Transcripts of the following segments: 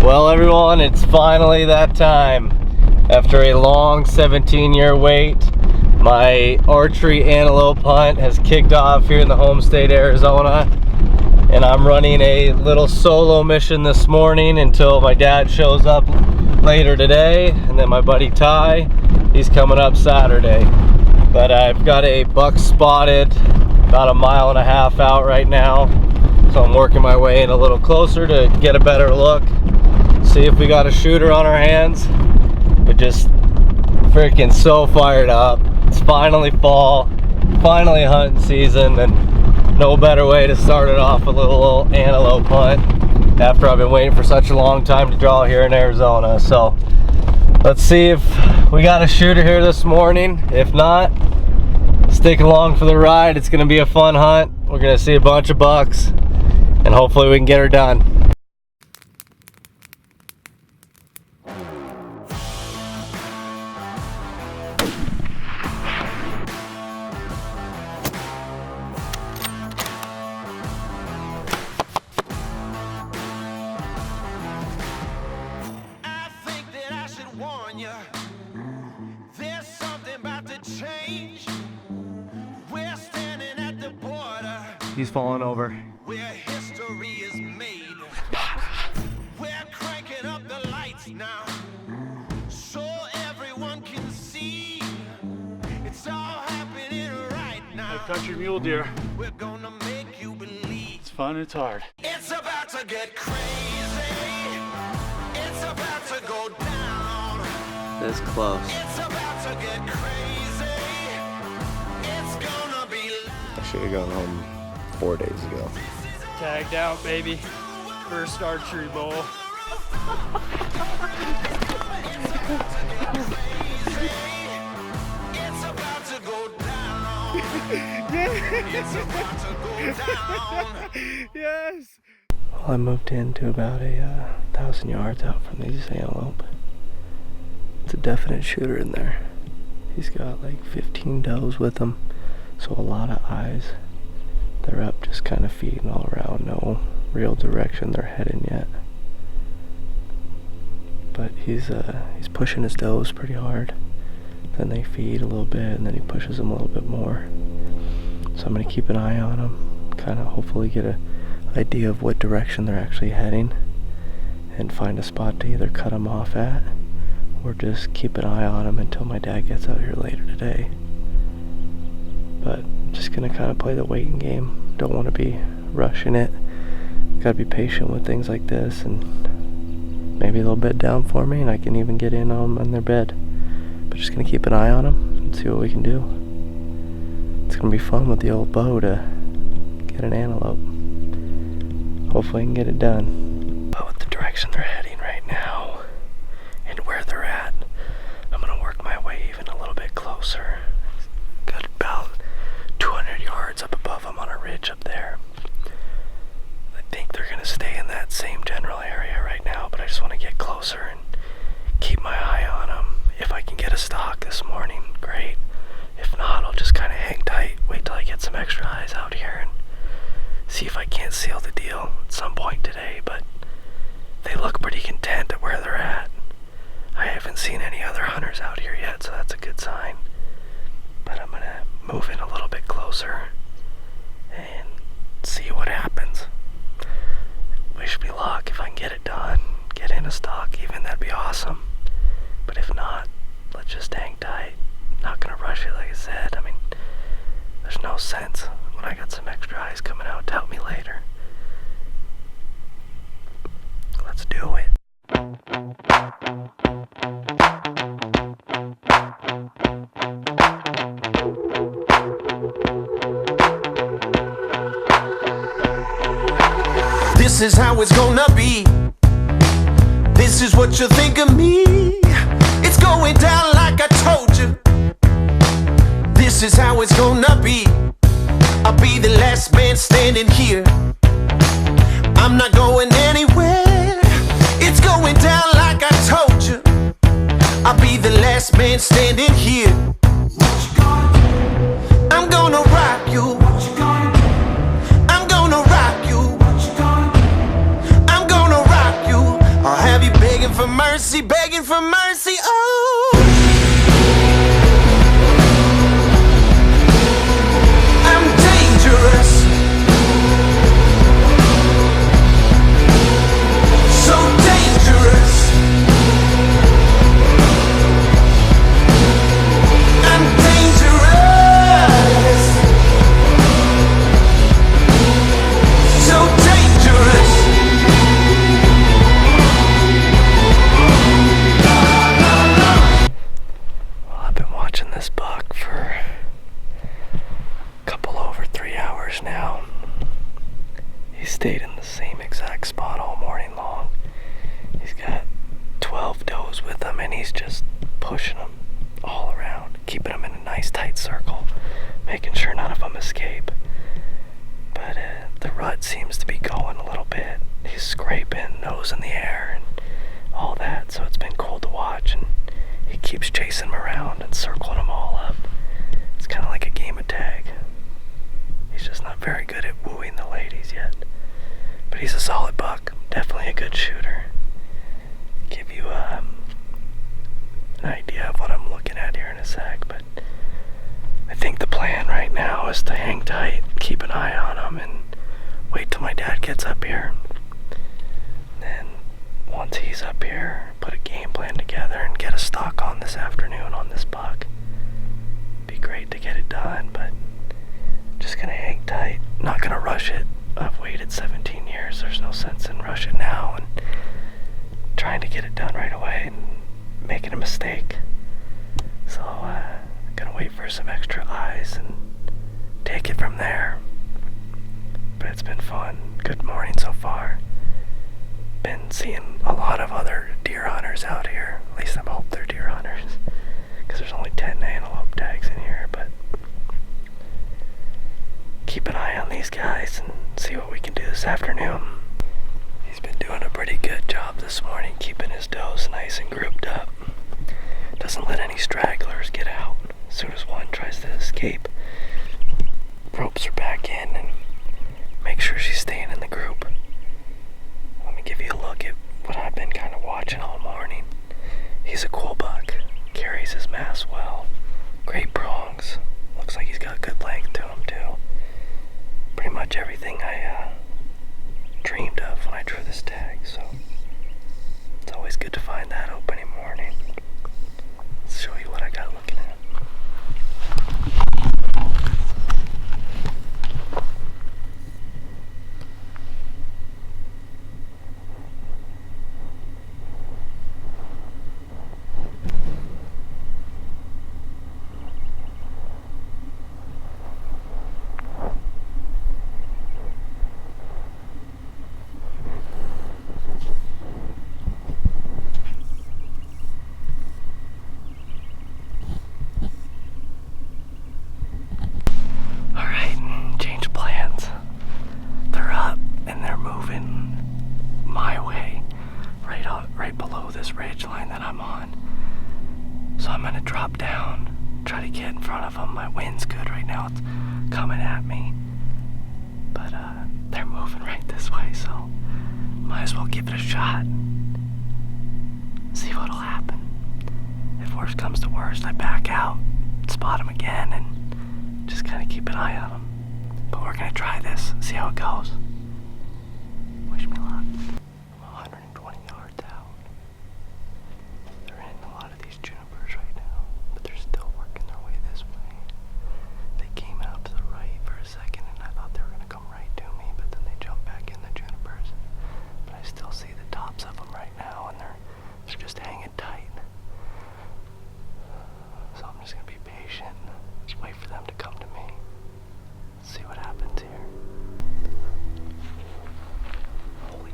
Well, everyone, it's finally that time. After a long 17-year wait, my archery antelope hunt has kicked off here in the home state, Arizona. And I'm running a little solo mission this morning until my dad shows up later today. And then my buddy Ty, he's coming up Saturday. But I've got a buck spotted about 1.5 miles out right now. So I'm working my way in a little closer to get a better look. See if we got a shooter on our hands. But just freaking so fired up. It's finally fall, finally hunting season, and no better way to start it off a little antelope hunt after I've been waiting for such a long time to draw here in Arizona. So let's see if we got a shooter here this morning. If not, stick along for the ride. It's gonna be a fun hunt. We're gonna see a bunch of bucks, and hopefully we can get her done. There's something about to change. We're standing at the border. He's falling over. Where history is made. We're cranking up the lights now, so everyone can see. It's all happening right now. Hey, country mule deer. We're gonna make you believe. It's fun, it's hard. It's about to get crazy. It's about to go down. That's close. It's about to get crazy. It's gonna be I should have gone home 4 days ago. Tagged out, baby. First archery bowl. It's about to go down. It's about to go down. Yes! Well, I moved into about 1,000 yards out from these antelope. It's a definite shooter in there. He's got like 15 does with him, so a lot of eyes. They're up just kind of feeding all around, no real direction they're heading yet. But he's pushing his does pretty hard. Then they feed a little bit, and then he pushes them a little bit more. So I'm gonna keep an eye on them, kind of hopefully get an idea of what direction they're actually heading, and find a spot to either cut them off at, or just keep an eye on them until my dad gets out here later today. But I'm just gonna kind of play the waiting game. Don't want to be rushing it. Gotta be patient with things like this, and maybe they'll bed down for me and I can even get in on them in their bed. But just gonna keep an eye on them and see what we can do. It's gonna be fun with the old bow to get an antelope. Hopefully I can get it done. But with the direction they're heading right now and where they're at, I'm gonna work my way even a little bit closer. Got about 200 yards up above them on a ridge up there. I think they're gonna stay in that same general area right now, but I just want to get closer and keep my eye on them. If I can get a stalk this morning, great. If not, I'll just kind of hang tight, wait till I get some extra eyes out here and see if I can't seal the deal at some point today. But they look pretty content at where they're at. I haven't seen any other hunters out here yet, so that's a good sign. But I'm gonna move in a little bit closer and see what happens. Wish me luck. If I can get it done, get in a stalk even, that'd be awesome. But if not, let's just hang tight. Not gonna rush it, like I said. I mean, there's no sense when I got some extra eyes coming out to help me later. Let's do it. This is how it's gonna be. This is what you think of me. It's going down like I told you. This is how it's gonna be. I'll be the last man standing here. I'm not going anywhere. It's going down like I told you. I'll be the last man standing here. I'm gonna rock you. I'm gonna rock you. I'm gonna rock you. I'll have you for mercy, begging for mercy. Oh, I'm dangerous, so dangerous. I'm dangerous, so dangerous. Well, I've been watching this buck for a couple over 3 hours now. He stayed in the same exact spot all morning long. He's got 12 does with him, and he's just pushing them all around, keeping them in a nice tight circle, making sure none of them escape. But the rut seems to be going a little bit. He's scraping, nose in the air, and all that, so it's been cool to watch, and he keeps chasing them around and circling them all up. It's kind of like a game of tag. He's just not very good at wooing the ladies yet. But he's a solid buck, definitely a good shooter. Give you an idea of what I'm looking at here in a sec, but I think the plan right now is to hang tight, keep an eye on him, and wait till my dad gets up here. Then once he's up here, put a game plan together and get a stalk on this afternoon on this buck. Be great to get it done, but just gonna hang tight, not gonna rush it. I've waited 17 years, there's no sense in rushing now and trying to get it done right away and making a mistake. So gonna wait for some extra eyes and take it from there. But it's been fun, good morning so far. Been seeing a lot of other deer hunters out here, at least I hope they're deer hunters, because there's only 10 antelope tags in here. But keep an eye on these guys and see what we can do this afternoon. He's been doing a pretty good job this morning, keeping his does nice and grouped up. Doesn't let any stragglers get out. As soon as one tries to escape, ropes her back in and make sure she's staying in the group. Let me give you a look at what I've been kind of watching all morning. He's a cool buck, carries his mass well, great prongs, looks like he's got good length to him too. Pretty much everything I dreamed of when I drew this tag, so it's always good to find that opening morning. Let's show you what I got looking at. Right below this ridge line that I'm on. So I'm gonna drop down, try to get in front of them. My wind's good right now, it's coming at me. But they're moving right this way, so might as well give it a shot. See what'll happen. If worst comes to worst, I back out, spot them again, and just kind of keep an eye on them. But we're gonna try this, see how it goes. Wish me luck. I'm 120 yards out. They're in a lot of these junipers right now, but they're still working their way this way. They came out to the right for a second, and I thought they were gonna come right to me, but then they jumped back in the junipers. But I still see the tops of them right now, and they're just hanging tight. So I'm just gonna be patient, just wait for them to come to me. See what happens here. Holy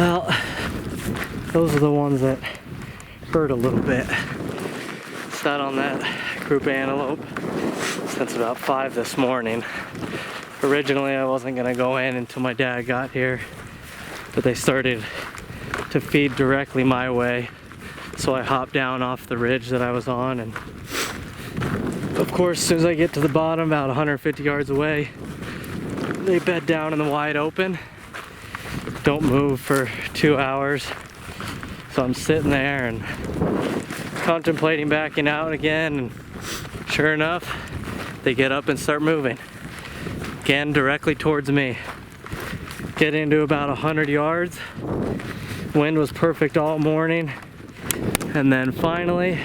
Well, those are the ones that hurt a little bit. Sat on that group of antelope since about 5 this morning. Originally I wasn't gonna go in until my dad got here, but they started to feed directly my way, so I hopped down off the ridge that I was on, and of course as soon as I get to the bottom, about 150 yards away, they bed down in the wide open, don't move for 2 hours. So I'm sitting there and contemplating backing out again, and sure enough, they get up and start moving again directly towards me. Get into about 100 yards. Wind was perfect all morning, and then finally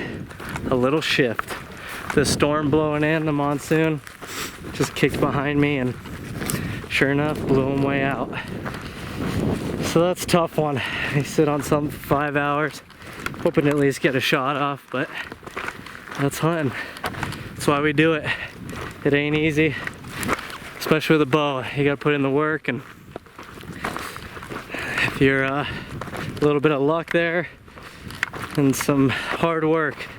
a little shift. The storm blowing in, the monsoon just kicked behind me, and sure enough blew them way out. So that's a tough one. I sit on something for 5 hours, hoping to at least get a shot off, but that's hunting. That's why we do it. It ain't easy, especially with a bow. You gotta put in the work, and if you're a little bit of luck there and some hard work,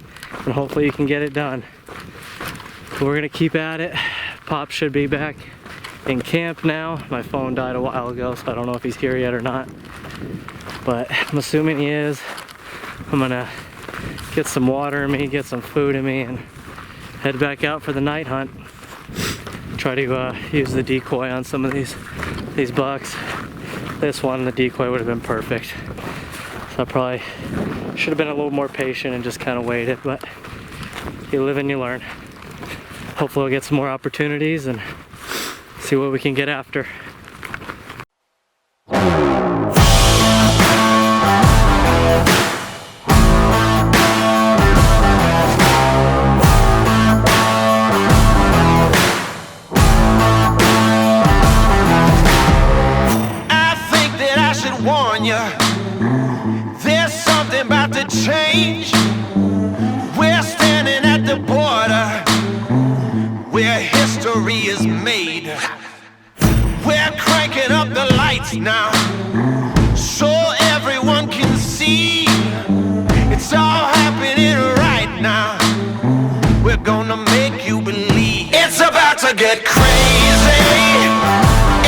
and hopefully you can get it done. But we're gonna keep at it. Pop should be back in camp now. My phone died a while ago, so I don't know if he's here yet or not, but I'm assuming he is. I'm gonna get some water in me, get some food in me, and head back out for the night hunt. Try to use the decoy on some of these bucks. This one, the decoy would have been perfect, so I probably should have been a little more patient and just kind of waited, but you live and you learn. Hopefully we'll get some more opportunities and see what we can get after. I think that I should warn you, there's something about to change. We're standing at the border where history is made. We're cranking up the lights now, so everyone can see. It's all happening right now. We're gonna make you believe it's about to get crazy.